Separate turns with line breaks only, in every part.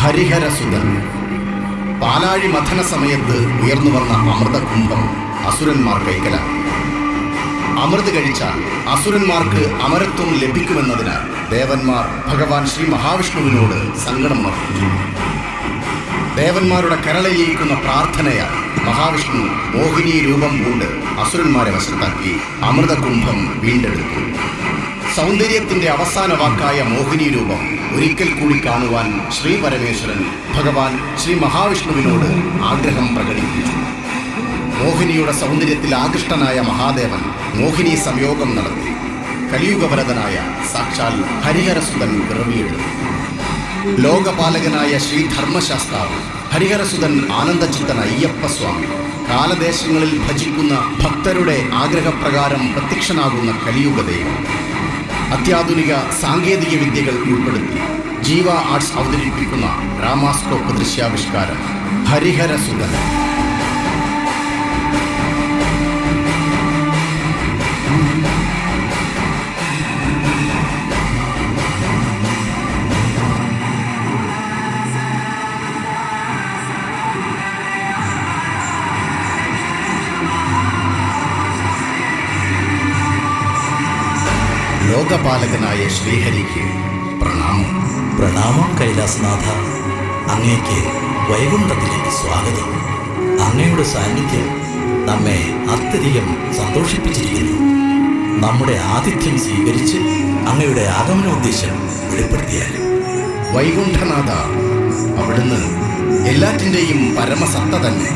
ഹരിഹരസുതൻ. പാലാഴി മഥന സമയത്ത് ഉയർന്നു വന്ന അമൃതകുംഭം അസുരന്മാർ കൈക്കലാക്കി. അമൃത് കഴിച്ചാൽ അസുരന്മാർക്ക് അമരത്വം ലഭിക്കുമെന്നതിനാൽ ദേവന്മാർ ഭഗവാൻ ശ്രീ മഹാവിഷ്ണുവിനോട് സങ്കടം അർപ്പിച്ചു. ദേവന്മാരുടെ കരളയിലേക്കുന്ന പ്രാർത്ഥനയാൽ മഹാവിഷ്ണു മോഹിനി രൂപം പൂണ്ട് അസുരന്മാരെ വശത്താക്കി അമൃതകുംഭം വീണ്ടെടുത്തു. സൗന്ദര്യത്തിന്റെ അവസാന വാക്കായ മോഹിനി രൂപം ഒരിക്കൽ കൂടി കാണുവാൻ ശ്രീ പരമേശ്വരൻ ഭഗവാൻ ശ്രീ മഹാവിഷ്ണുവിനോട് ആഗ്രഹം പ്രകടിപ്പിച്ചു. മോഹിനിയുടെ സൗന്ദര്യത്തിൽ ആകൃഷ്ടനായ മഹാദേവൻ മോഹിനി സംയോഗം നടത്തി കലിയുഗവരതനായ സാക്ഷാൽ ഹരിഹരസുതൻ പിറവിയെടുത്തു. ലോകപാലകനായ ശ്രീ ധർമ്മശാസ്താവ് ഹരിഹരസുതൻ ആനന്ദചിത്തൻ അയ്യപ്പസ്വാമി കാലദേശങ്ങളിൽ ഭജിക്കുന്ന ഭക്തരുടെ ആഗ്രഹപ്രകാരം പ്രത്യക്ഷനാകുന്ന കലിയുഗദൈവം അത്യാധുനിക സാങ്കേതിക വിദ്യകൾ ഉൾപ്പെടുത്തി ജീവ ആർട്സ് അവതരിപ്പിക്കുന്ന ഡ്രാമാസ്കോപ്പ് ദൃശ്യാവിഷ്കാരം ഹരിഹരസുതൻ. ലോകപാലകനായ ശ്രീഹരിക്ക് പ്രണാമം.
പ്രണാമം കൈലാസനാഥ. അങ്ങേക്ക് വൈകുണ്ഠത്തിലേക്ക് സ്വാഗതം. അങ്ങയുടെ സാന്നിധ്യം നമ്മെ അത്യധികം സന്തോഷിപ്പിച്ചിരിക്കുന്നു. നമ്മുടെ ആതിഥ്യം സ്വീകരിച്ച് അങ്ങയുടെ ആഗമനോദ്ദേശം വെളിപ്പെടുത്തിയാൽ.
വൈകുണ്ഠനാഥ, അവിടുന്ന് എല്ലാറ്റിൻ്റെയും പരമസത്ത തന്നെ.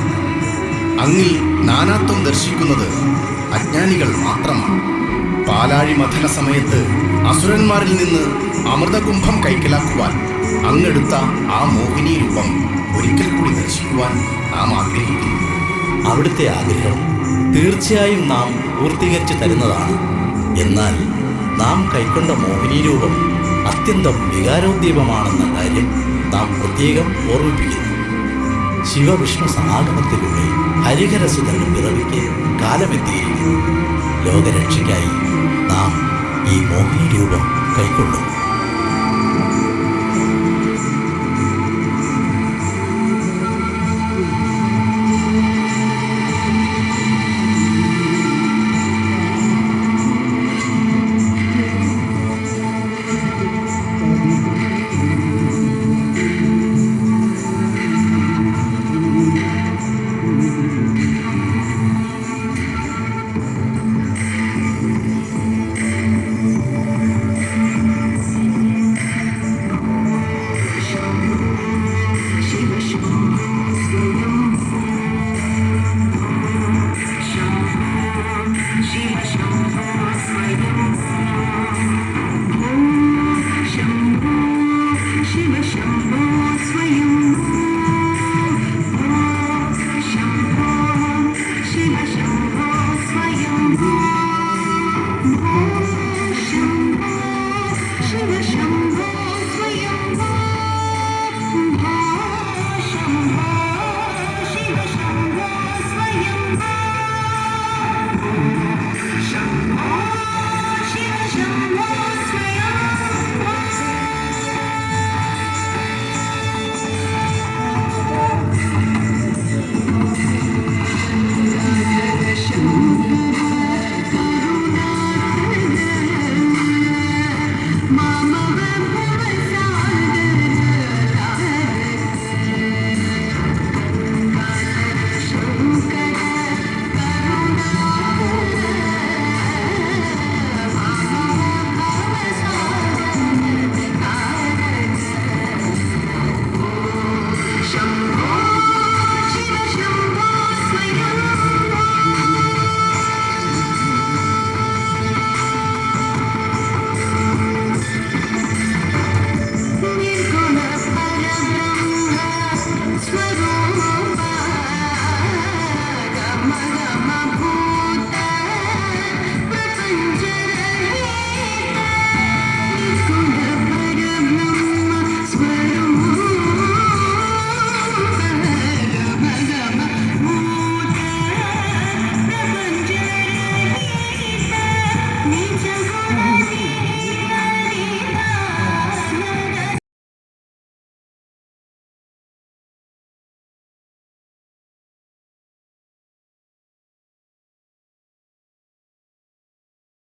അങ്ങിൽ നാനാത്വം ദർശിക്കുന്നത് അജ്ഞാനികൾ മാത്രമാണ്. പാലാഴി മഥന സമയത്ത് അസുരന്മാരിൽ നിന്ന് അമൃതകുംഭം കൈക്കലാക്കുവാൻ അങ്ങെടുത്ത ആ മോഹിനി രൂപം ഒരിക്കൽ കൂടി ദർശിക്കുവാൻ നാം ആഗ്രഹിക്കുന്നു.
അവിടുത്തെ ആഗ്രഹം തീർച്ചയായും നാം പൂർത്തീകരിച്ചു തരുന്നതാണ്. എന്നാൽ നാം കൈക്കൊണ്ട മോഹിനി രൂപം അത്യന്തം വികാരോദ്ദീപമാണെന്ന കാര്യം നാം പ്രത്യേകം ഓർമ്മിപ്പിക്കുന്നു. ശിവവിഷ്ണു സമാഗമത്തിലൂടെ ഹരിഹരസുതന്റെ പിറവിക്ക് കാലമെത്തിയിരിക്കുന്നു. ലോകരക്ഷയ്ക്കായി നാം ഈ മോഹിനി രൂപം കൈക്കൊള്ളുന്നു.